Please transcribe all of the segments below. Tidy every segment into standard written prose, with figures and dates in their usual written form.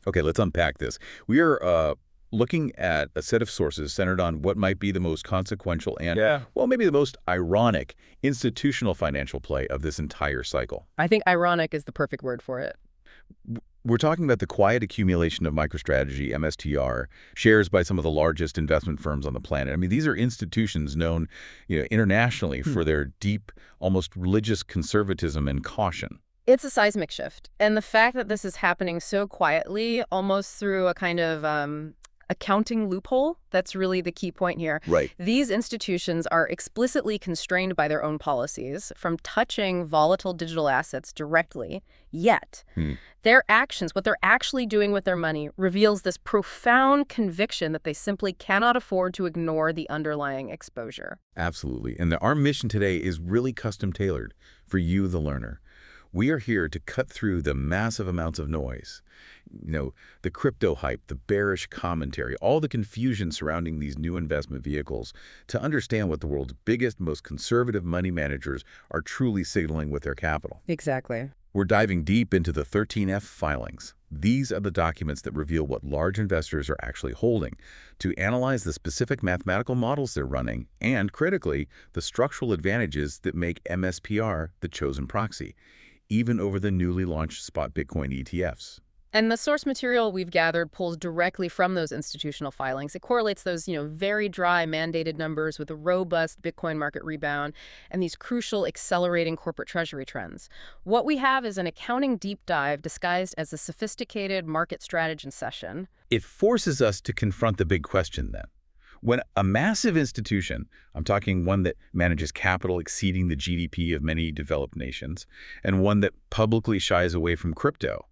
Okay, let's unpack this. We are looking at a set of sources centered on what might be the most consequential and, well, maybe the most ironic institutional financial play of this entire cycle. I think ironic is the perfect word for it. We're talking about the quiet accumulation of MicroStrategy, MSTR, shares by some of the largest investment firms on the planet. I mean, these are institutions known, internationally for their deep, almost religious conservatism and caution. It's a seismic shift. And the fact that this is happening so quietly, almost through a kind of accounting loophole, that's really the key point here. Right. These institutions are explicitly constrained by their own policies from touching volatile digital assets directly, yet their actions, what they're actually doing with their money, reveals this profound conviction that they simply cannot afford to ignore the underlying exposure. Absolutely. And our mission today is really custom tailored for you, the learner. We are here to cut through the massive amounts of noise, the crypto hype, the bearish commentary, all the confusion surrounding these new investment vehicles, to understand what the world's biggest, most conservative money managers are truly signaling with their capital. Exactly. We're diving deep into the 13F filings. These are the documents that reveal what large investors are actually holding, to analyze the specific mathematical models they're running, and, critically, the structural advantages that make MSTR the chosen proxy, even over the newly launched Spot Bitcoin ETFs. And the source material we've gathered pulls directly from those institutional filings. It correlates those, very dry mandated numbers with a robust Bitcoin market rebound and these crucial accelerating corporate treasury trends. What we have is an accounting deep dive disguised as a sophisticated market strategy session. It forces us to confront the big question then. When a massive institution, I'm talking one that manages capital exceeding the GDP of many developed nations, and one that publicly shies away from crypto,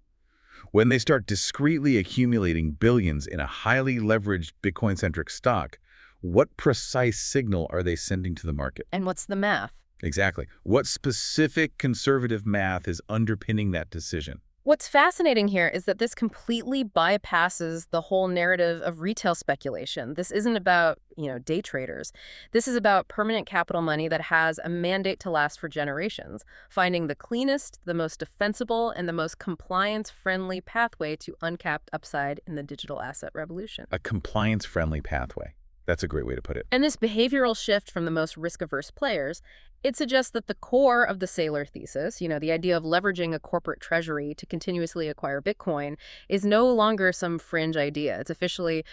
when they start discreetly accumulating billions in a highly leveraged Bitcoin-centric stock, what precise signal are they sending to the market? And what's the math? Exactly. What specific conservative math is underpinning that decision? What's fascinating here is that this completely bypasses the whole narrative of retail speculation. This isn't about, day traders. This is about permanent capital money that has a mandate to last for generations, finding the cleanest, the most defensible, and the most compliance-friendly pathway to uncapped upside in the digital asset revolution. A compliance-friendly pathway. That's a great way to put it. And this behavioral shift from the most risk-averse players, it suggests that the core of the Saylor thesis, the idea of leveraging a corporate treasury to continuously acquire Bitcoin, is no longer some fringe idea. It's officially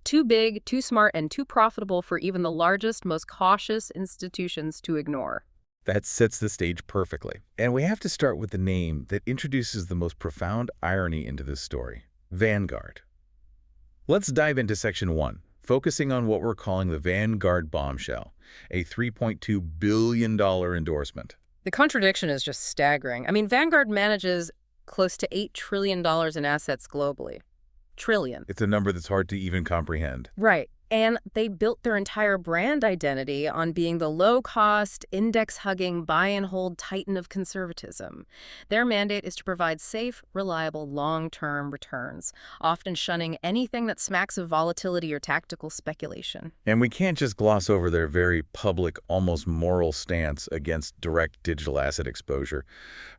too big, too smart, and too profitable for even the largest, most cautious institutions to ignore. That sets the stage perfectly. And we have to start with the name that introduces the most profound irony into this story: Vanguard. Let's dive into Section 1. Focusing on what we're calling the Vanguard bombshell, a $3.2 billion endorsement. The contradiction is just staggering. I mean, Vanguard manages close to $8 trillion in assets globally. Trillion. It's a number that's hard to even comprehend. Right. And they built their entire brand identity on being the low-cost, index-hugging, buy-and-hold titan of conservatism. Their mandate is to provide safe, reliable, long-term returns, often shunning anything that smacks of volatility or tactical speculation. And we can't just gloss over their very public, almost moral stance against direct digital asset exposure.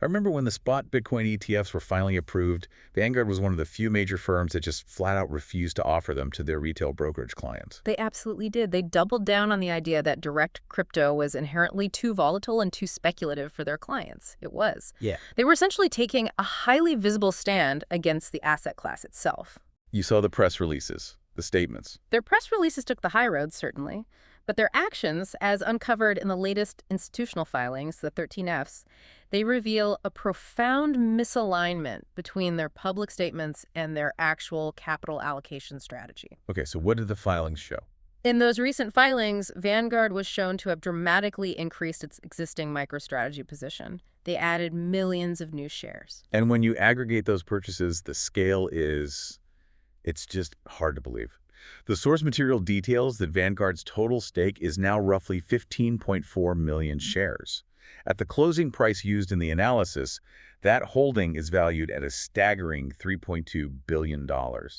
I remember when the Spot Bitcoin ETFs were finally approved, Vanguard was one of the few major firms that just flat-out refused to offer them to their retail brokerage clients. They absolutely did. They doubled down on the idea that direct crypto was inherently too volatile and too speculative for their clients. It was. Yeah. They were essentially taking a highly visible stand against the asset class itself. You saw the press releases, the statements. Their press releases took the high road, certainly, but their actions, as uncovered in the latest institutional filings, the 13Fs, they reveal a profound misalignment between their public statements and their actual capital allocation strategy. Okay, so what did the filings show? In those recent filings, Vanguard was shown to have dramatically increased its existing MicroStrategy position. They added millions of new shares. And when you aggregate those purchases, the scale it's just hard to believe. The source material details that Vanguard's total stake is now roughly 15.4 million shares. At the closing price used in the analysis, that holding is valued at a staggering $3.2 billion.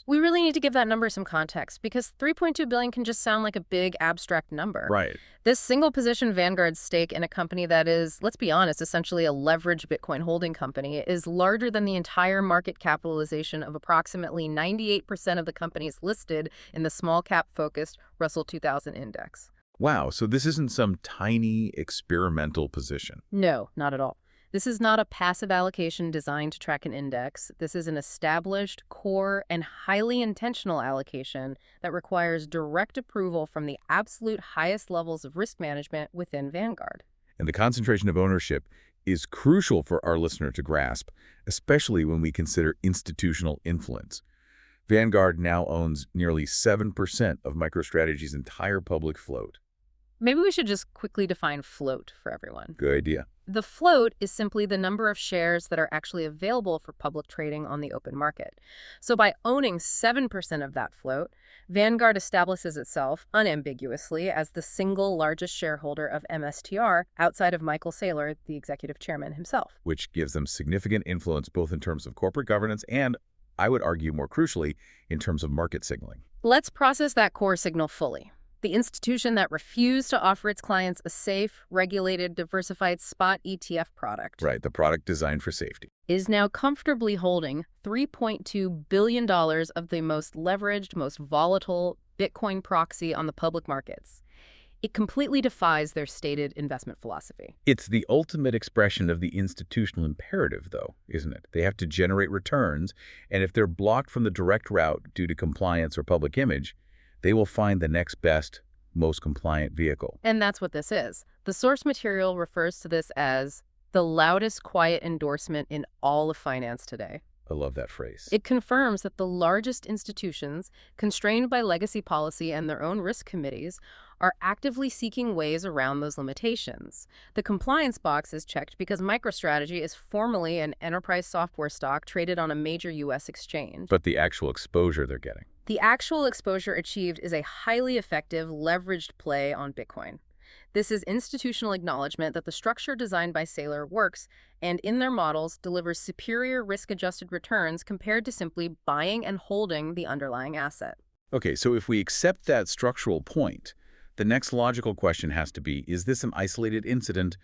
We really need to give that number some context because 3.2 billion can just sound like a big abstract number. Right. This single position Vanguard stake in a company that is, let's be honest, essentially a leveraged Bitcoin holding company is larger than the entire market capitalization of approximately 98% of the companies listed in the small cap focused Russell 2000 index. Wow, so this isn't some tiny experimental position. No, not at all. This is not a passive allocation designed to track an index. This is an established, core, and highly intentional allocation that requires direct approval from the absolute highest levels of risk management within Vanguard. And the concentration of ownership is crucial for our listener to grasp, especially when we consider institutional influence. Vanguard now owns nearly 7% of MicroStrategy's entire public float. Maybe we should just quickly define float for everyone. Good idea. The float is simply the number of shares that are actually available for public trading on the open market. So by owning 7% of that float, Vanguard establishes itself unambiguously as the single largest shareholder of MSTR outside of Michael Saylor, the executive chairman himself. Which gives them significant influence both in terms of corporate governance and, I would argue more crucially, in terms of market signaling. Let's process that core signal fully. The institution that refused to offer its clients a safe, regulated, diversified spot ETF product. Right, the product designed for safety. Is now comfortably holding $3.2 billion of the most leveraged, most volatile Bitcoin proxy on the public markets. It completely defies their stated investment philosophy. It's the ultimate expression of the institutional imperative, though, isn't it? They have to generate returns, and if they're blocked from the direct route due to compliance or public image, they will find the next best, most compliant vehicle. And that's what this is. The source material refers to this as the loudest quiet endorsement in all of finance today. I love that phrase. It confirms that the largest institutions, constrained by legacy policy and their own risk committees, are actively seeking ways around those limitations. The compliance box is checked because MicroStrategy is formally an enterprise software stock traded on a major U.S. exchange. But the actual exposure they're getting. The actual exposure achieved is a highly effective, leveraged play on Bitcoin. This is institutional acknowledgement that the structure designed by Saylor works and, in their models, delivers superior risk-adjusted returns compared to simply buying and holding the underlying asset. Okay, so if we accept that structural point, the next logical question has to be, is this an isolated incident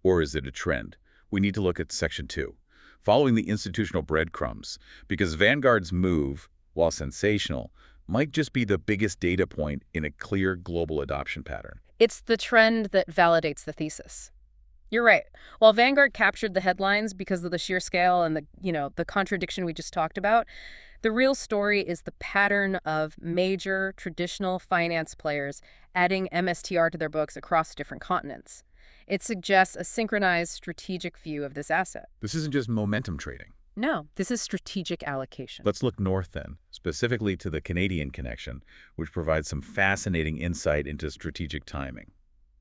or is it a trend? We need to look at Section 2, following the institutional breadcrumbs, because Vanguard's move, while sensational, might just be the biggest data point in a clear global adoption pattern. It's the trend that validates the thesis. You're right. While Vanguard captured the headlines because of the sheer scale and the contradiction we just talked about, the real story is the pattern of major traditional finance players adding MSTR to their books across different continents. It suggests a synchronized strategic view of this asset. This isn't just momentum trading. No, this is strategic allocation. Let's look north then, specifically to the Canadian connection, which provides some fascinating insight into strategic timing.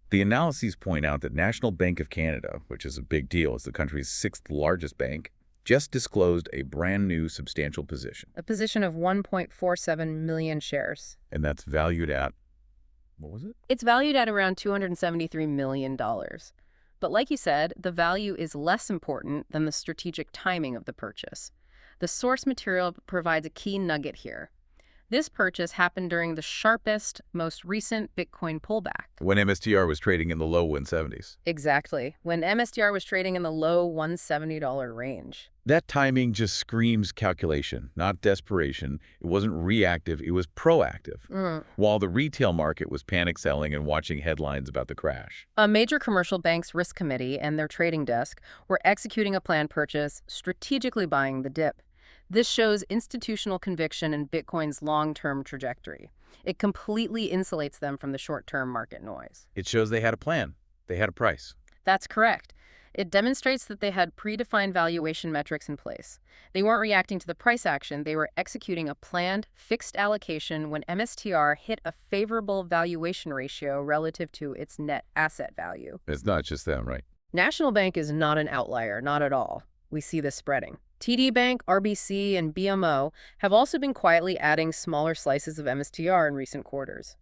The analyses point out that National Bank of Canada, which is a big deal as the country's 6th largest bank, just disclosed a brand new substantial position. A position of 1.47 million shares. And that's valued at, what was it? It's valued at around $273 million. But like you said, the value is less important than the strategic timing of the purchase. The source material provides a key nugget here. This purchase happened during the sharpest, most recent Bitcoin pullback. When MSTR was trading in the low 170s. Exactly, when MSTR was trading in the low $170 range. That timing just screams calculation, not desperation. It wasn't reactive, it was proactive. While the retail market was panic selling and watching headlines about the crash. A major commercial bank's risk committee and their trading desk were executing a planned purchase, strategically buying the dip. This shows institutional conviction in Bitcoin's long-term trajectory. It completely insulates them from the short-term market noise. It shows they had a plan. They had a price. That's correct. It demonstrates that they had predefined valuation metrics in place. They weren't reacting to the price action. They were executing a planned, fixed allocation when MSTR hit a favorable valuation ratio relative to its net asset value. It's not just them, right? National Bank is not an outlier, not at all. We see this spreading. TD Bank, RBC, and BMO have also been quietly adding smaller slices of MSTR in recent quarters.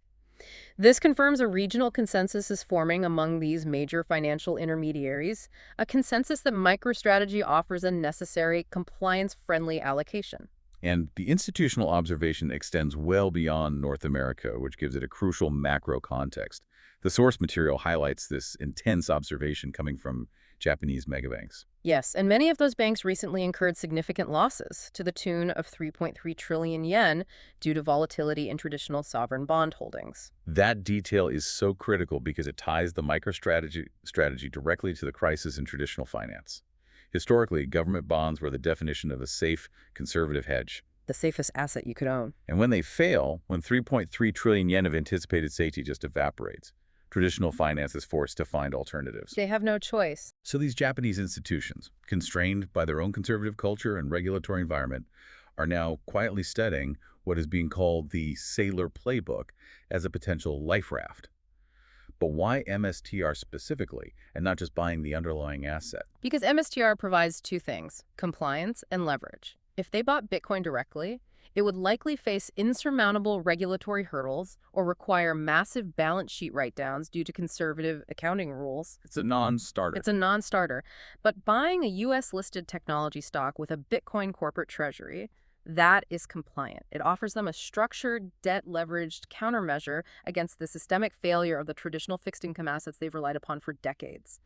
This confirms a regional consensus is forming among these major financial intermediaries, a consensus that MicroStrategy offers a necessary, compliance-friendly allocation. And the institutional observation extends well beyond North America, which gives it a crucial macro context. The source material highlights this intense observation coming from Japanese megabanks. Yes, and many of those banks recently incurred significant losses to the tune of 3.3 trillion yen due to volatility in traditional sovereign bond holdings. That detail is so critical because it ties the strategy directly to the crisis in traditional finance. Historically, government bonds were the definition of a safe, conservative hedge. The safest asset you could own. And when they fail, when 3.3 trillion yen of anticipated safety just evaporates, traditional finance is forced to find alternatives. They have no choice. So these Japanese institutions, constrained by their own conservative culture and regulatory environment, are now quietly studying what is being called the Saylor playbook as a potential life raft. But why MSTR specifically, and not just buying the underlying asset? Because MSTR provides two things, compliance and leverage. If they bought Bitcoin directly, it would likely face insurmountable regulatory hurdles or require massive balance sheet write-downs due to conservative accounting rules. It's a non-starter. It's a non-starter. But buying a U.S.-listed technology stock with a Bitcoin corporate treasury, that is compliant. It offers them a structured, debt-leveraged countermeasure against the systemic failure of the traditional fixed income assets they've relied upon for decades.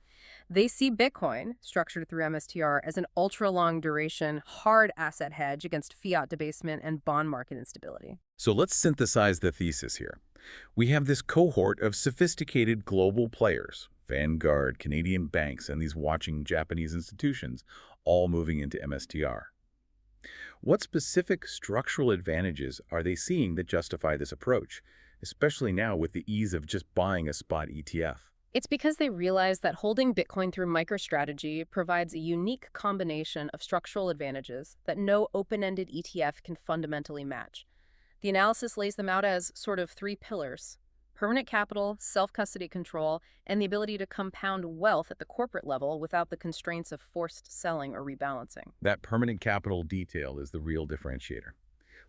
They see Bitcoin, structured through MSTR, as an ultra-long duration, hard asset hedge against fiat debasement and bond market instability. So let's synthesize the thesis here. We have this cohort of sophisticated global players, Vanguard, Canadian banks, and these watching Japanese institutions, all moving into MSTR. What specific structural advantages are they seeing that justify this approach, especially now with the ease of just buying a spot ETF? It's because they realize that holding Bitcoin through MicroStrategy provides a unique combination of structural advantages that no open-ended ETF can fundamentally match. The analysis lays them out as sort of three pillars: permanent capital, self-custody control, and the ability to compound wealth at the corporate level without the constraints of forced selling or rebalancing. That permanent capital detail is the real differentiator.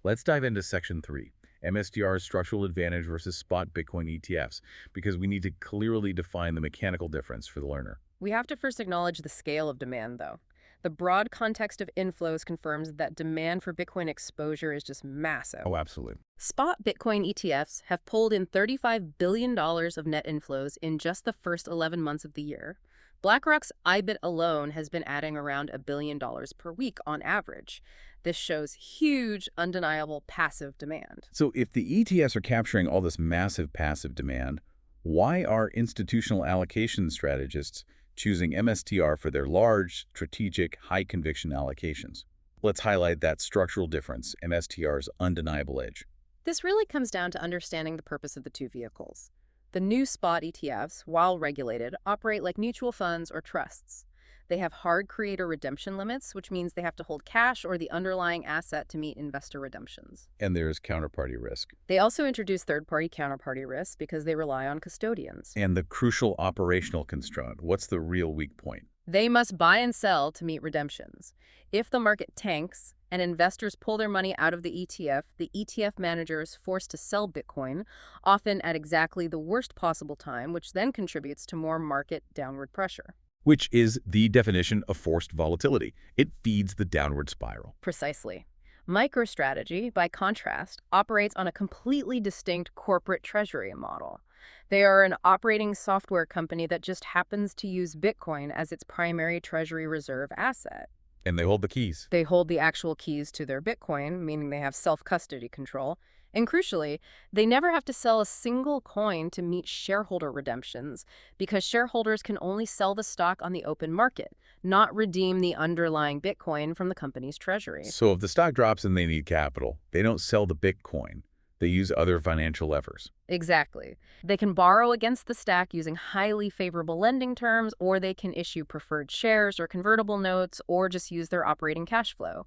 Let's dive into Section 3, MSTR's structural advantage versus spot Bitcoin ETFs, because we need to clearly define the mechanical difference for the learner. We have to first acknowledge the scale of demand, though. The broad context of inflows confirms that demand for Bitcoin exposure is just massive. Oh, absolutely. Spot Bitcoin ETFs have pulled in $35 billion of net inflows in just the first 11 months of the year. BlackRock's IBIT alone has been adding around $1 billion per week on average. This shows huge, undeniable passive demand. So if the ETFs are capturing all this massive passive demand, why are institutional allocation strategists choosing MSTR for their large, strategic, high-conviction allocations? Let's highlight that structural difference, MSTR's undeniable edge. This really comes down to understanding the purpose of the two vehicles. The new spot ETFs, while regulated, operate like mutual funds or trusts. They have hard creator redemption limits, which means they have to hold cash or the underlying asset to meet investor redemptions. And there's counterparty risk. They also introduce third-party counterparty risk because they rely on custodians. And the crucial operational constraint. What's the real weak point? They must buy and sell to meet redemptions. If the market tanks and investors pull their money out of the ETF manager is forced to sell Bitcoin, often at exactly the worst possible time, which then contributes to more market downward pressure. Which is the definition of forced volatility. It feeds the downward spiral. Precisely. MicroStrategy, by contrast, operates on a completely distinct corporate treasury model. They are an operating software company that just happens to use Bitcoin as its primary treasury reserve asset. And they hold the keys. They hold the actual keys to their Bitcoin, meaning they have self-custody control. And crucially, they never have to sell a single coin to meet shareholder redemptions because shareholders can only sell the stock on the open market, not redeem the underlying Bitcoin from the company's treasury. So if the stock drops and they need capital, they don't sell the Bitcoin. They use other financial levers. Exactly. They can borrow against the stack using highly favorable lending terms, or they can issue preferred shares or convertible notes, or just use their operating cash flow.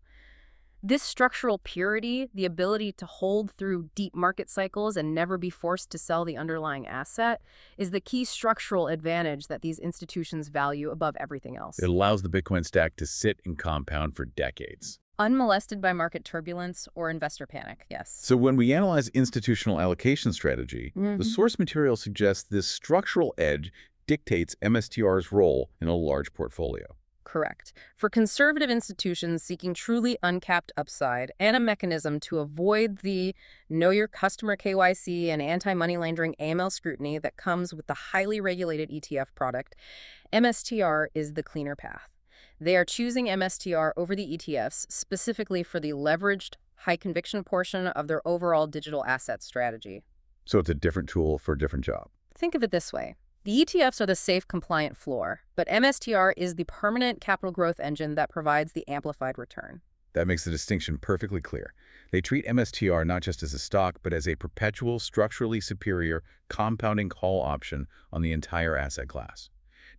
This structural purity, the ability to hold through deep market cycles and never be forced to sell the underlying asset, is the key structural advantage that these institutions value above everything else. It allows the Bitcoin stack to sit and compound for decades. Unmolested by market turbulence or investor panic, yes. So when we analyze institutional allocation strategy, the source material suggests this structural edge dictates MSTR's role in a large portfolio. Correct. For conservative institutions seeking truly uncapped upside and a mechanism to avoid the Know Your Customer KYC and anti-money laundering AML scrutiny that comes with the highly regulated ETF product, MSTR is the cleaner path. They are choosing MSTR over the ETFs specifically for the leveraged, high-conviction portion of their overall digital asset strategy. So it's a different tool for a different job. Think of it this way. The ETFs are the safe, compliant floor, but MSTR is the permanent capital growth engine that provides the amplified return. That makes the distinction perfectly clear. They treat MSTR not just as a stock, but as a perpetual, structurally superior, compounding call option on the entire asset class.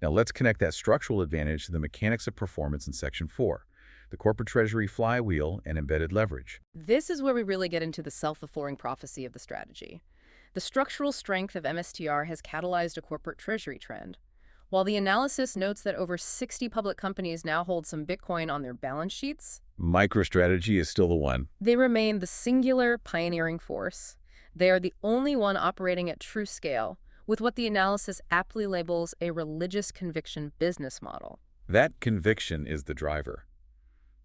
Now let's connect that structural advantage to the mechanics of performance in Section 4, the corporate treasury flywheel and embedded leverage. This is where we really get into the self-fulfilling prophecy of the strategy. The structural strength of MSTR has catalyzed a corporate treasury trend. While the analysis notes that over 60 public companies now hold some Bitcoin on their balance sheets, MicroStrategy is still the one. they remain the singular pioneering force. They are the only one operating at true scale, with what the analysis aptly labels a religious conviction business model. That conviction is the driver.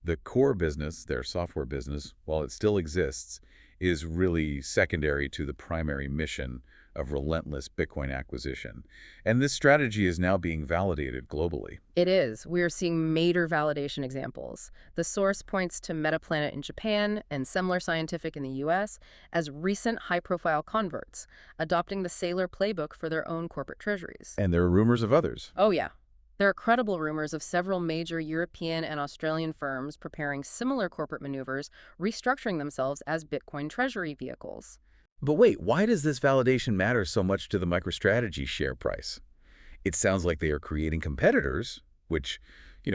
The core business, their software business, while it still exists, is really secondary to the primary mission of relentless Bitcoin acquisition. And this strategy is now being validated globally. It is. We are seeing major validation examples. The source points to Metaplanet in Japan and Semler Scientific in the US as recent high-profile converts, adopting the Saylor playbook for their own corporate treasuries. And there are rumors of others. Oh, yeah. There are credible rumors of several major European and Australian firms preparing similar corporate maneuvers, restructuring themselves as Bitcoin treasury vehicles. But wait, why does this validation matter so much to the MicroStrategy share price? It sounds like they are creating competitors, which,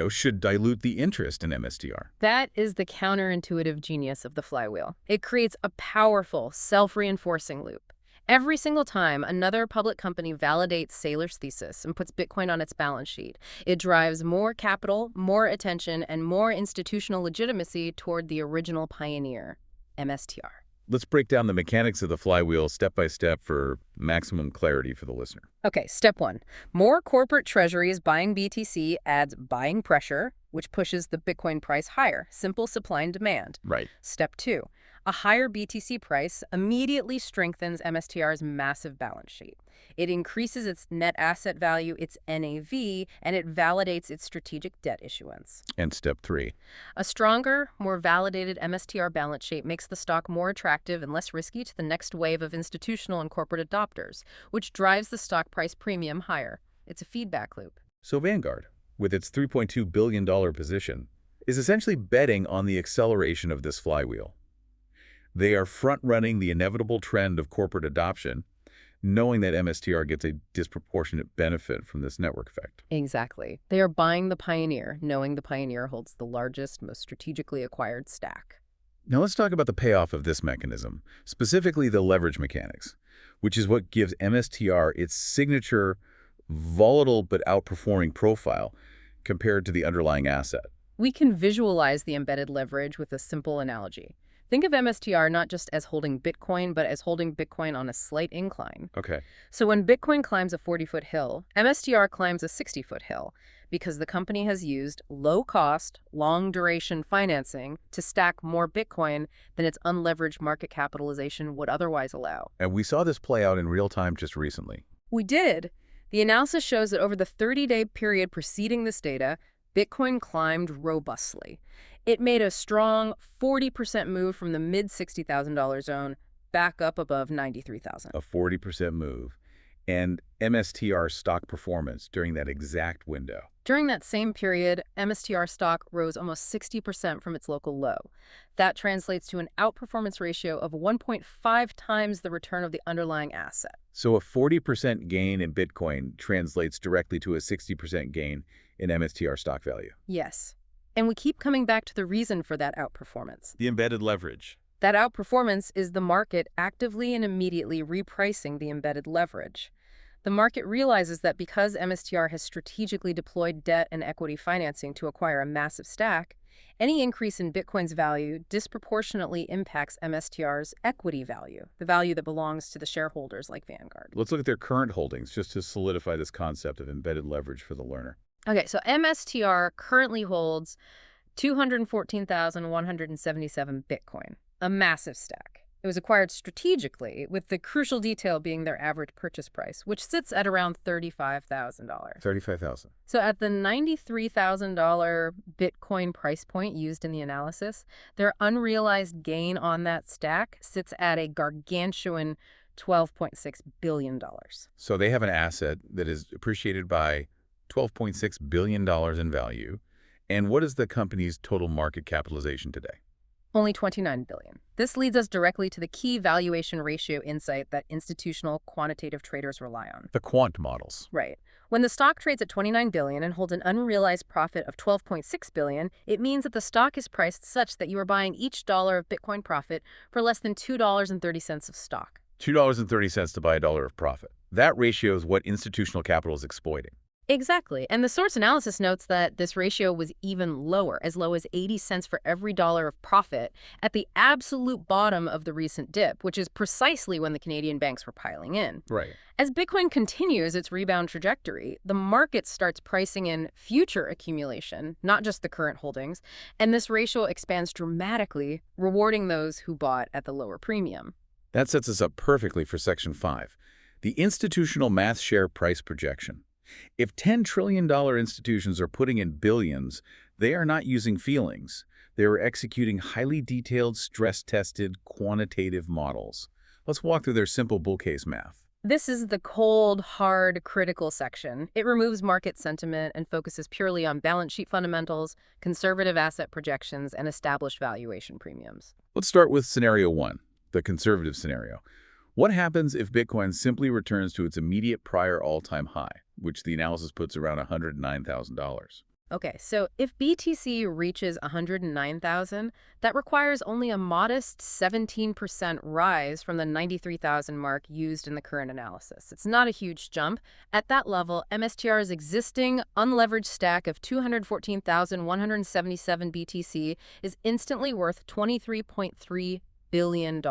should dilute the interest in MSTR. That is the counterintuitive genius of the flywheel. It creates a powerful, self-reinforcing loop. Every single time another public company validates Saylor's thesis and puts Bitcoin on its balance sheet, it drives more capital, more attention, and more institutional legitimacy toward the original pioneer, MSTR. Let's break down the mechanics of the flywheel step by step for maximum clarity for the listener. Okay, step 1. More corporate treasuries buying BTC adds buying pressure, which pushes the Bitcoin price higher. Simple supply and demand. Right. Step 2. A higher BTC price immediately strengthens MSTR's massive balance sheet. It increases its net asset value, its NAV, and it validates its strategic debt issuance. And step 3. A stronger, more validated MSTR balance sheet makes the stock more attractive and less risky to the next wave of institutional and corporate adopters, which drives the stock price premium higher. It's a feedback loop. So Vanguard, with its $3.2 billion position, is essentially betting on the acceleration of this flywheel. They are front-running the inevitable trend of corporate adoption, knowing that MSTR gets a disproportionate benefit from this network effect. Exactly. They are buying the pioneer, knowing the pioneer holds the largest, most strategically acquired stack. Now let's talk about the payoff of this mechanism, specifically the leverage mechanics, which is what gives MSTR its signature, volatile but outperforming profile compared to the underlying asset. We can visualize the embedded leverage with a simple analogy. Think of MSTR not just as holding Bitcoin, but as holding Bitcoin on a slight incline. Okay. So when Bitcoin climbs a 40-foot hill, MSTR climbs a 60-foot hill because the company has used low-cost, long-duration financing to stack more Bitcoin than its unleveraged market capitalization would otherwise allow. And we saw this play out in real time just recently. We did. The analysis shows that over the 30-day period preceding this data, Bitcoin climbed robustly. It made a strong 40% move from the mid-$60,000 zone back up above $93,000. A 40% move. And MSTR stock performance during that exact window. During that same period, MSTR stock rose almost 60% from its local low. That translates to an outperformance ratio of 1.5 times the return of the underlying asset. So a 40% gain in Bitcoin translates directly to a 60% gain in MSTR stock value. Yes. And we keep coming back to the reason for that outperformance. The embedded leverage. That outperformance is the market actively and immediately repricing the embedded leverage. The market realizes that because MSTR has strategically deployed debt and equity financing to acquire a massive stack, Any increase in Bitcoin's value disproportionately impacts MSTR's equity value, the value that belongs to the shareholders like Vanguard. Let's look at their current holdings just to solidify this concept of embedded leverage for the learner. Okay, so MSTR currently holds 214,177 Bitcoin, a massive stack. It was acquired strategically, with the crucial detail being their average purchase price, which sits at around $35,000. $35,000. So at the $93,000 Bitcoin price point used in the analysis, their unrealized gain on that stack sits at a gargantuan $12.6 billion. So they have an asset that is appreciated by $12.6 billion in value. And what is the company's total market capitalization today? Only $29 billion. This leads us directly to the key valuation ratio insight that institutional quantitative traders rely on. The quant models. Right. When the stock trades at $29 billion and holds an unrealized profit of $12.6 billion, it means that the stock is priced such that you are buying each dollar of Bitcoin profit for less than $2.30 of stock. $2.30 to buy a dollar of profit. That ratio is what institutional capital is exploiting. Exactly. And the source analysis notes that this ratio was even lower, as low as 80 cents for every dollar of profit at the absolute bottom of the recent dip, which is precisely when the Canadian banks were piling in. Right. As Bitcoin continues its rebound trajectory, the market starts pricing in future accumulation, not just the current holdings, and this ratio expands dramatically, rewarding those who bought at the lower premium. That sets us up perfectly for Section 5, the institutional mass share price projection. If $10 trillion institutions are putting in billions, they are not using feelings. They are executing highly detailed, stress-tested, quantitative models. Let's walk through their simple bull case math. This is the cold, hard, critical section. It removes market sentiment and focuses purely on balance sheet fundamentals, conservative asset projections, and established valuation premiums. Let's start with scenario 1, the conservative scenario. What happens if Bitcoin simply returns to its immediate prior all-time high, which the analysis puts around $109,000? Okay, so if BTC reaches 109,000, that requires only a modest 17% rise from the 93,000 mark used in the current analysis. It's not a huge jump. At that level, MSTR's existing unleveraged stack of 214,177 BTC is instantly worth $23.3 billion.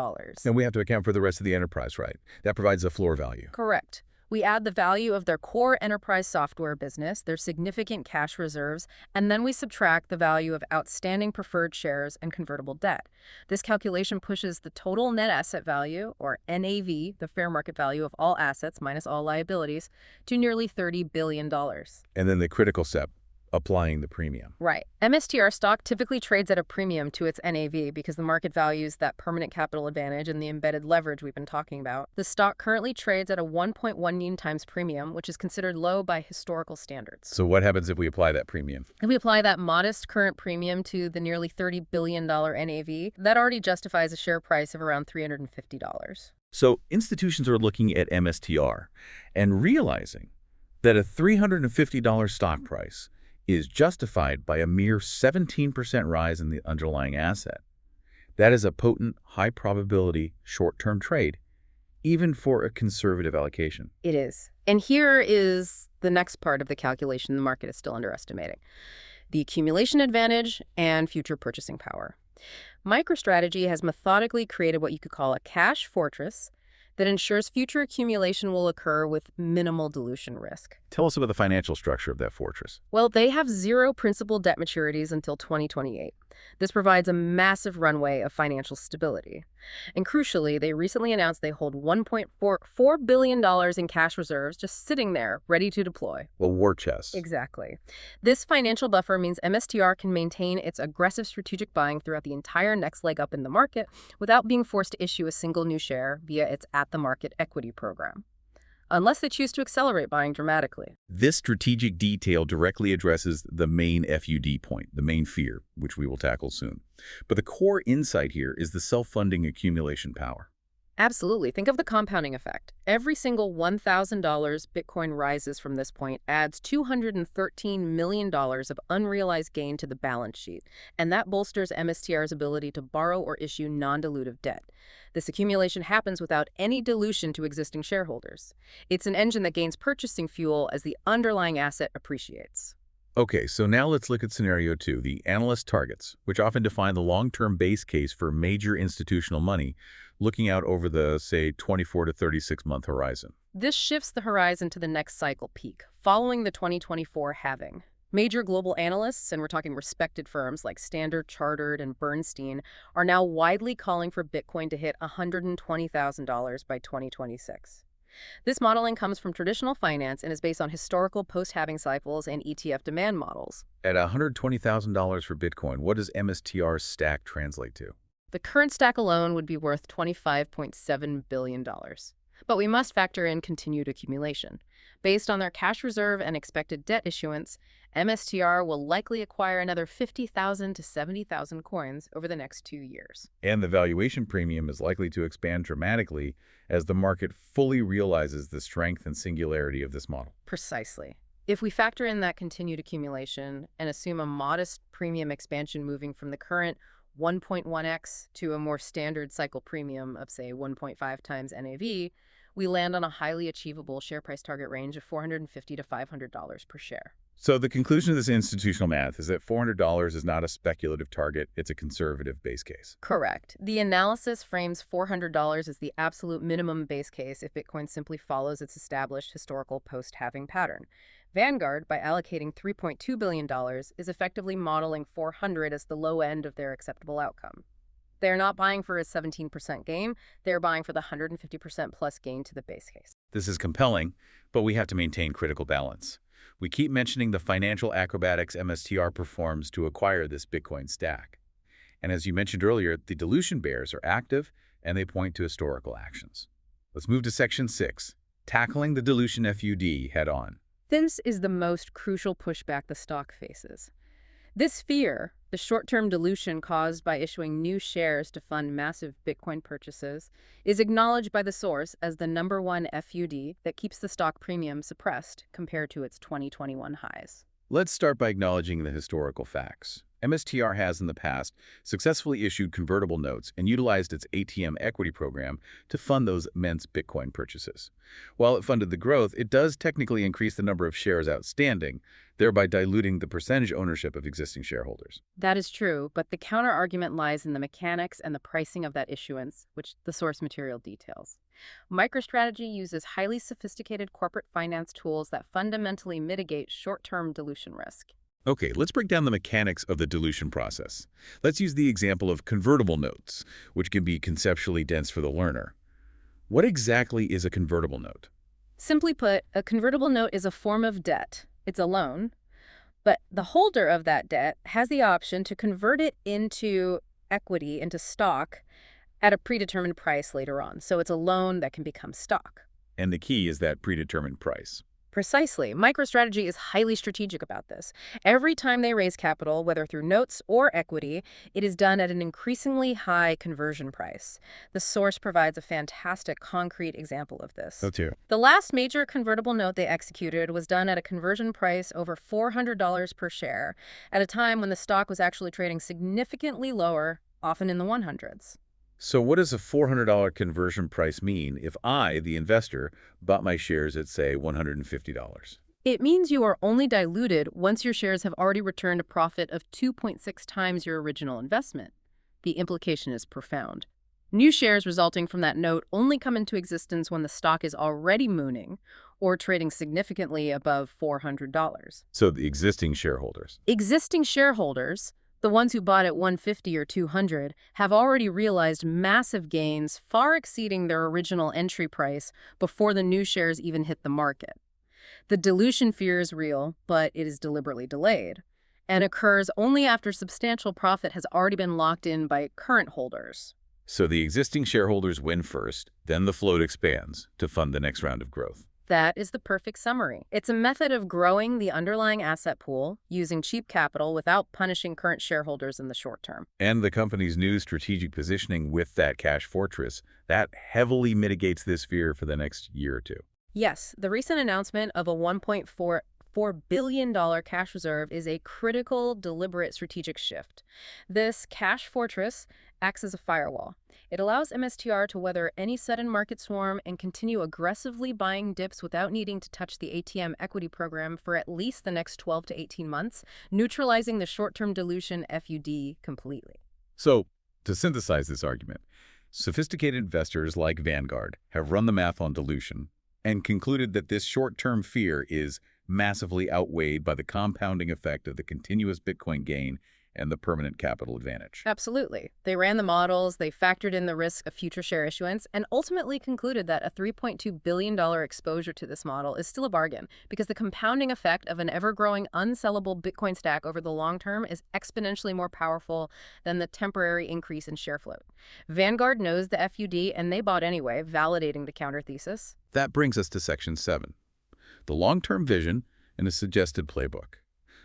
And we have to account for the rest of the enterprise, right? That provides a floor value. Correct. We add the value of their core enterprise software business, their significant cash reserves, and then we subtract the value of outstanding preferred shares and convertible debt. This calculation pushes the total net asset value, or NAV, the fair market value of all assets minus all liabilities, to nearly $30 billion. And then the critical step, applying the premium. Right. MSTR stock typically trades at a premium to its NAV because the market values that permanent capital advantage and the embedded leverage we've been talking about. The stock currently trades at a 1.19 times premium, which is considered low by historical standards. So what happens if we apply that premium? If we apply that modest current premium to the nearly $30 billion NAV, that already justifies a share price of around $350. So institutions are looking at MSTR and realizing that a $350 stock price is justified by a mere 17% rise in the underlying asset. That is a potent, high-probability, short-term trade, even for a conservative allocation. It is. And here is the next part of the calculation the market is still underestimating: the accumulation advantage and future purchasing power. MicroStrategy has methodically created what you could call a cash fortress that ensures future accumulation will occur with minimal dilution risk. Tell us about the financial structure of that fortress. Well, they have zero principal debt maturities until 2028. This provides a massive runway of financial stability. And crucially, they recently announced they hold $1.4 billion in cash reserves just sitting there, ready to deploy. Well, war chest. Exactly. This financial buffer means MSTR can maintain its aggressive strategic buying throughout the entire next leg up in the market without being forced to issue a single new share via its at-the-market equity program, unless they choose to accelerate buying dramatically. This strategic detail directly addresses the main FUD point, the main fear, which we will tackle soon. But the core insight here is the self-funding accumulation power. Absolutely. Think of the compounding effect. Every single $1,000 Bitcoin rises from this point adds $213 million of unrealized gain to the balance sheet, and that bolsters MSTR's ability to borrow or issue non-dilutive debt. This accumulation happens without any dilution to existing shareholders. It's an engine that gains purchasing fuel as the underlying asset appreciates. Okay, so now let's look at scenario 2, the analyst targets, which often define the long-term base case for major institutional money, looking out over the, say, 24 to 36-month horizon. This shifts the horizon to the next cycle peak, following the 2024 halving. Major global analysts, and we're talking respected firms like Standard Chartered and Bernstein, are now widely calling for Bitcoin to hit $120,000 by 2026. This modeling comes from traditional finance and is based on historical post-halving cycles and ETF demand models. At $120,000 for Bitcoin, what does MSTR stack translate to? The current stack alone would be worth $25.7 billion. But we must factor in continued accumulation. Based on their cash reserve and expected debt issuance, MSTR will likely acquire another 50,000 to 70,000 coins over the next 2 years. And the valuation premium is likely to expand dramatically as the market fully realizes the strength and singularity of this model. Precisely. If we factor in that continued accumulation and assume a modest premium expansion moving from the current 1.1x to a more standard cycle premium of, say, 1.5 times NAV, we land on a highly achievable share price target range of $450 to $500 per share. So the conclusion of this institutional math is that $400 is not a speculative target, it's a conservative base case. Correct. The analysis frames $400 as the absolute minimum base case if Bitcoin simply follows its established historical post-halving pattern. Vanguard, by allocating $3.2 billion, is effectively modeling $400 as the low end of their acceptable outcome. They're not buying for a 17% gain, they're buying for the 150% plus gain to the base case. This is compelling, but we have to maintain critical balance. We keep mentioning the financial acrobatics MSTR performs to acquire this Bitcoin stack. And as you mentioned earlier, the dilution bears are active and they point to historical actions. Let's move to Section 6, tackling the dilution FUD head-on. This is the most crucial pushback the stock faces. This fear, the short-term dilution caused by issuing new shares to fund massive Bitcoin purchases, is acknowledged by the source as the #1 FUD that keeps the stock premium suppressed compared to its 2021 highs. Let's start by acknowledging the historical facts. MSTR has in the past successfully issued convertible notes and utilized its ATM equity program to fund those immense Bitcoin purchases. While it funded the growth, it does technically increase the number of shares outstanding, thereby diluting the percentage ownership of existing shareholders. That is true, but the counter-argument lies in the mechanics and the pricing of that issuance, which the source material details. MicroStrategy uses highly sophisticated corporate finance tools that fundamentally mitigate short-term dilution risk. Okay, let's break down the mechanics of the dilution process. Let's use the example of convertible notes, which can be conceptually dense for the learner. What exactly is a convertible note? Simply put, a convertible note is a form of debt. It's a loan, but the holder of that debt has the option to convert it into equity, into stock, at a predetermined price later on. So it's a loan that can become stock. And the key is that predetermined price. Precisely. MicroStrategy is highly strategic about this. Every time they raise capital, whether through notes or equity, it is done at an increasingly high conversion price. The source provides a fantastic concrete example of this. Oh, too. The last major convertible note they executed was done at a conversion price over $400 per share, at a time when the stock was actually trading significantly lower, often in the 100s. So what does a $400 conversion price mean if I, the investor, bought my shares at, say, $150? It means you are only diluted once your shares have already returned a profit of 2.6 times your original investment. The implication is profound. New shares resulting from that note only come into existence when the stock is already mooning or trading significantly above $400. So the existing shareholders. Existing shareholders, the ones who bought at $150 or $200, have already realized massive gains far exceeding their original entry price before the new shares even hit the market. The dilution fear is real, but it is deliberately delayed, and occurs only after substantial profit has already been locked in by current holders. So the existing shareholders win first, then the float expands to fund the next round of growth. That is the perfect summary. It's a method of growing the underlying asset pool using cheap capital without punishing current shareholders in the short term. And the company's new strategic positioning with that cash fortress, that heavily mitigates this fear for the next year or two. Yes, the recent announcement of a $1.4 $1.4 billion cash reserve is a critical, deliberate strategic shift. This cash fortress acts as a firewall. It allows MSTR to weather any sudden market swarm and continue aggressively buying dips without needing to touch the ATM equity program for at least the next 12 to 18 months, neutralizing the short-term dilution FUD completely. So, to synthesize this argument, sophisticated investors like Vanguard have run the math on dilution and concluded that this short-term fear is massively outweighed by the compounding effect of the continuous Bitcoin gain and the permanent capital advantage. Absolutely. They ran the models, they factored in the risk of future share issuance, and ultimately concluded that a $3.2 billion exposure to this model is still a bargain because the compounding effect of an ever-growing unsellable Bitcoin stack over the long term is exponentially more powerful than the temporary increase in share float. Vanguard knows the FUD, and they bought anyway, validating the counter thesis. That brings us to Section 7, the long-term vision and a suggested playbook.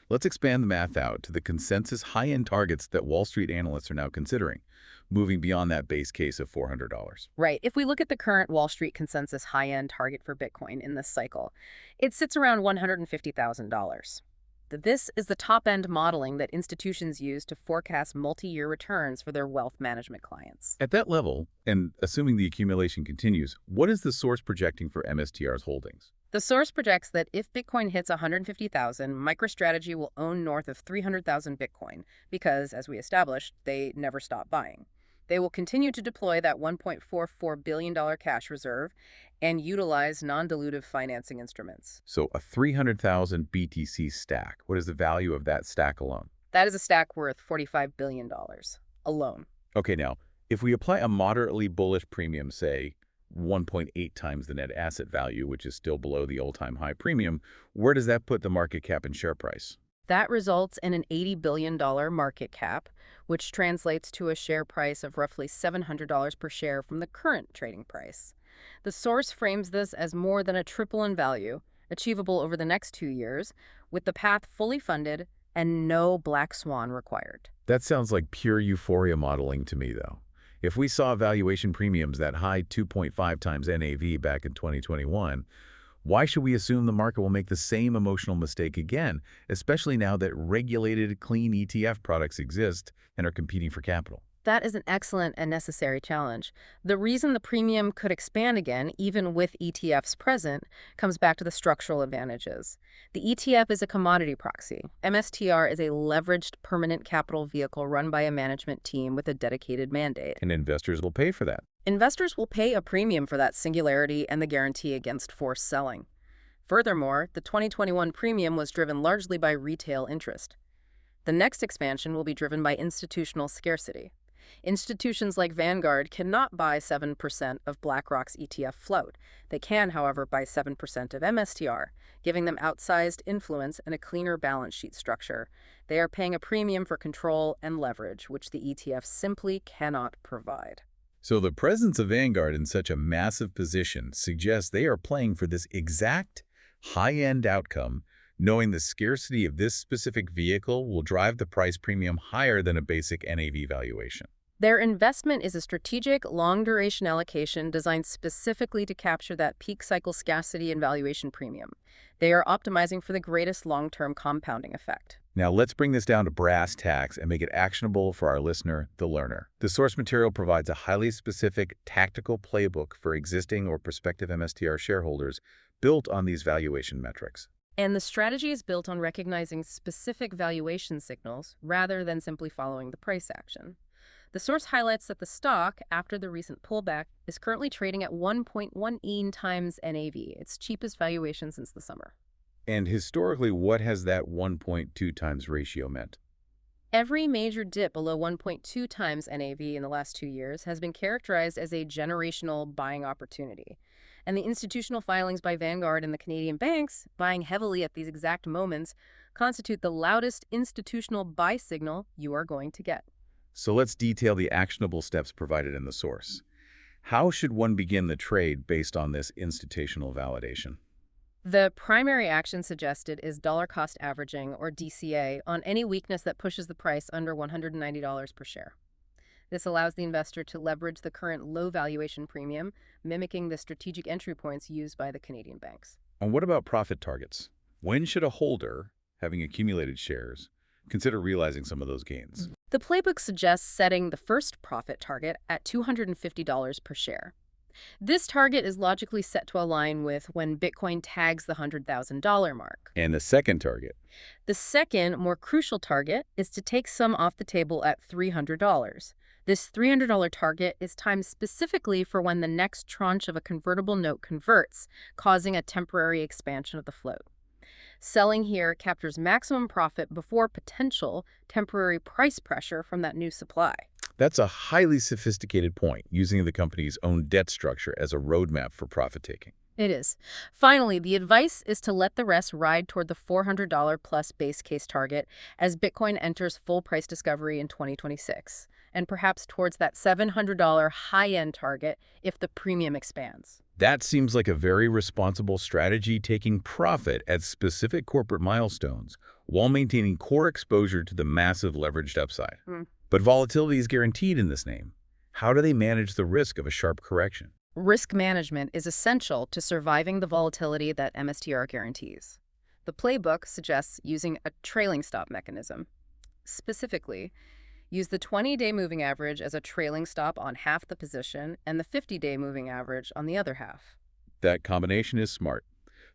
Let's expand the math out to the consensus high-end targets that Wall Street analysts are now considering, moving beyond that base case of $400. Right. If we look at the current Wall Street consensus high-end target for Bitcoin in this cycle, it sits around $150,000. This is the top-end modeling that institutions use to forecast multi-year returns for their wealth management clients. At that level, and assuming the accumulation continues, what is the source projecting for MSTR's holdings? The source projects that if Bitcoin hits 150,000, MicroStrategy will own north of 300,000 Bitcoin because, as we established, they never stop buying. They will continue to deploy that $1.44 billion cash reserve and utilize non-dilutive financing instruments. So a 300,000 BTC stack, what is the value of that stack alone? That is a stack worth $45 billion alone. Okay, now, if we apply a moderately bullish premium, say 1.8 times the net asset value, which is still below the all-time high premium, where does that put the market cap and share price? That results in an $80 billion market cap, which translates to a share price of roughly $700 per share from the current trading price. The source frames this as more than a triple in value, achievable over the next 2 years, with the path fully funded and no black swan required. That sounds like pure euphoria modeling to me, though. If we saw valuation premiums that high 2.5 times NAV back in 2021, why should we assume the market will make the same emotional mistake again, especially now that regulated clean ETF products exist and are competing for capital? That is an excellent and necessary challenge. The reason the premium could expand again, even with ETFs present, comes back to the structural advantages. The ETF is a commodity proxy. MSTR is a leveraged permanent capital vehicle run by a management team with a dedicated mandate. And investors will pay for that. Investors will pay a premium for that singularity and the guarantee against forced selling. Furthermore, the 2021 premium was driven largely by retail interest. The next expansion will be driven by institutional scarcity. Institutions like Vanguard cannot buy 7% of BlackRock's ETF float. They can, however, buy 7% of MSTR, giving them outsized influence and a cleaner balance sheet structure. They are paying a premium for control and leverage, which the ETF simply cannot provide. So the presence of Vanguard in such a massive position suggests they are playing for this exact high-end outcome, knowing the scarcity of this specific vehicle will drive the price premium higher than a basic NAV valuation. Their investment is a strategic, long-duration allocation designed specifically to capture that peak cycle scarcity and valuation premium. They are optimizing for the greatest long-term compounding effect. Now let's bring this down to brass tacks and make it actionable for our listener, the learner. The source material provides a highly specific tactical playbook for existing or prospective MSTR shareholders built on these valuation metrics. And the strategy is built on recognizing specific valuation signals rather than simply following the price action. The source highlights that the stock, after the recent pullback, is currently trading at 1.18 times NAV, its cheapest valuation since the summer. And historically, what has that 1.2 times ratio meant? Every major dip below 1.2 times NAV in the last 2 years has been characterized as a generational buying opportunity. And the institutional filings by Vanguard and the Canadian banks, buying heavily at these exact moments, constitute the loudest institutional buy signal you are going to get. So let's detail the actionable steps provided in the source. How should one begin the trade based on this institutional validation? The primary action suggested is dollar cost averaging, or DCA, on any weakness that pushes the price under $190 per share. This allows the investor to leverage the current low valuation premium, mimicking the strategic entry points used by the Canadian banks. And what about profit targets? When should a holder, having accumulated shares, consider realizing some of those gains? The playbook suggests setting the first profit target at $250 per share. This target is logically set to align with when Bitcoin tags the $100,000 mark. And the second target? The second, more crucial target is to take some off the table at $300. This $300 target is timed specifically for when the next tranche of a convertible note converts, causing a temporary expansion of the float. Selling here captures maximum profit before potential temporary price pressure from that new supply. That's a highly sophisticated point, using the company's own debt structure as a roadmap for profit-taking. It is. Finally, the advice is to let the rest ride toward the $400 plus base case target as Bitcoin enters full price discovery in 2026, and perhaps towards that $700 high-end target if the premium expands. That seems like a very responsible strategy, taking profit at specific corporate milestones while maintaining core exposure to the massive leveraged upside. But volatility is guaranteed in this name. How do they manage the risk of a sharp correction? Risk management is essential to surviving the volatility that MSTR guarantees. The playbook suggests using a trailing stop mechanism. Specifically, use the 20-day moving average as a trailing stop on half the position and the 50-day moving average on the other half. That combination is smart.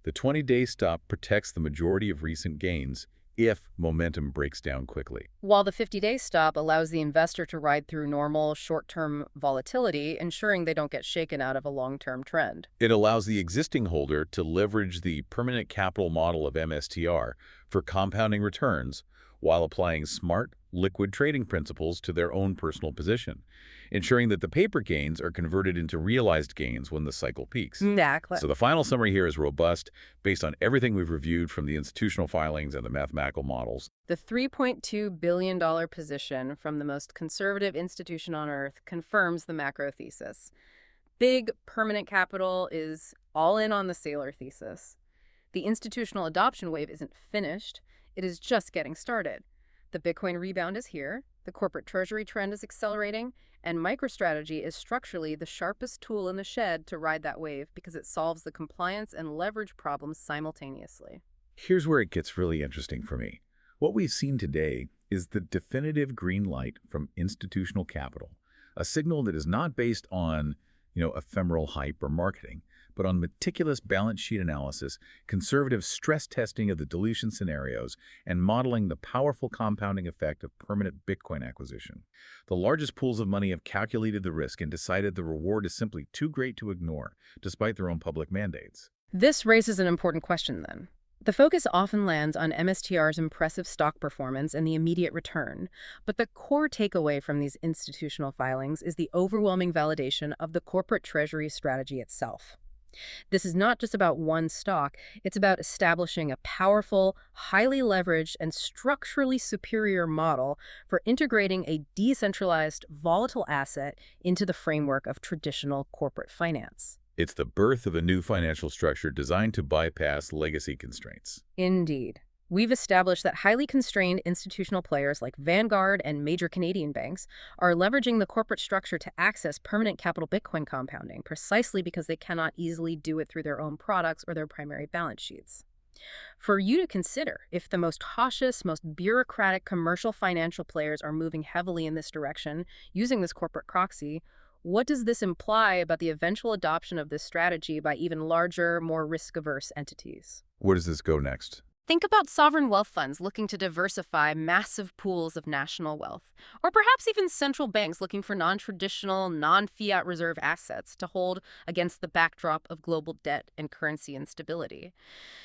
The 20-day stop protects the majority of recent gains if momentum breaks down quickly, while the 50-day stop allows the investor to ride through normal short-term volatility, ensuring they don't get shaken out of a long-term trend. It allows the existing holder to leverage the permanent capital model of MSTR for compounding returns while applying smart, liquid trading principles to their own personal position, ensuring that the paper gains are converted into realized gains when the cycle peaks. Exactly. So the final summary here is robust, based on everything we've reviewed from the institutional filings and the mathematical models. The $3.2 billion position from the most conservative institution on Earth confirms the macro thesis. Big permanent capital is all in on the Saylor thesis. The institutional adoption wave isn't finished. It is just getting started. The Bitcoin rebound is here, the corporate treasury trend is accelerating, and MicroStrategy is structurally the sharpest tool in the shed to ride that wave because it solves the compliance and leverage problems simultaneously. Here's where it gets really interesting for me. What we've seen today is the definitive green light from institutional capital, a signal that is not based on, ephemeral hype or marketing, but on meticulous balance sheet analysis, conservative stress testing of the dilution scenarios, and modeling the powerful compounding effect of permanent Bitcoin acquisition. The largest pools of money have calculated the risk and decided the reward is simply too great to ignore, despite their own public mandates. This raises an important question, then. The focus often lands on MSTR's impressive stock performance and the immediate return, but the core takeaway from these institutional filings is the overwhelming validation of the corporate treasury strategy itself. This is not just about one stock, it's about establishing a powerful, highly leveraged, and structurally superior model for integrating a decentralized, volatile asset into the framework of traditional corporate finance. It's the birth of a new financial structure designed to bypass legacy constraints. Indeed. We've established that highly constrained institutional players like Vanguard and major Canadian banks are leveraging the corporate structure to access permanent capital Bitcoin compounding precisely because they cannot easily do it through their own products or their primary balance sheets. For you to consider, if the most cautious, most bureaucratic commercial financial players are moving heavily in this direction using this corporate proxy, what does this imply about the eventual adoption of this strategy by even larger, more risk-averse entities? Where does this go next? Think about sovereign wealth funds looking to diversify massive pools of national wealth, or perhaps even central banks looking for non-traditional, non-fiat reserve assets to hold against the backdrop of global debt and currency instability.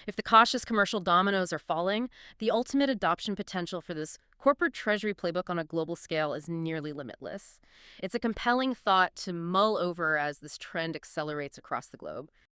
If the cautious commercial dominoes are falling, the ultimate adoption potential for this corporate treasury playbook on a global scale is nearly limitless. It's a compelling thought to mull over as this trend accelerates across the globe.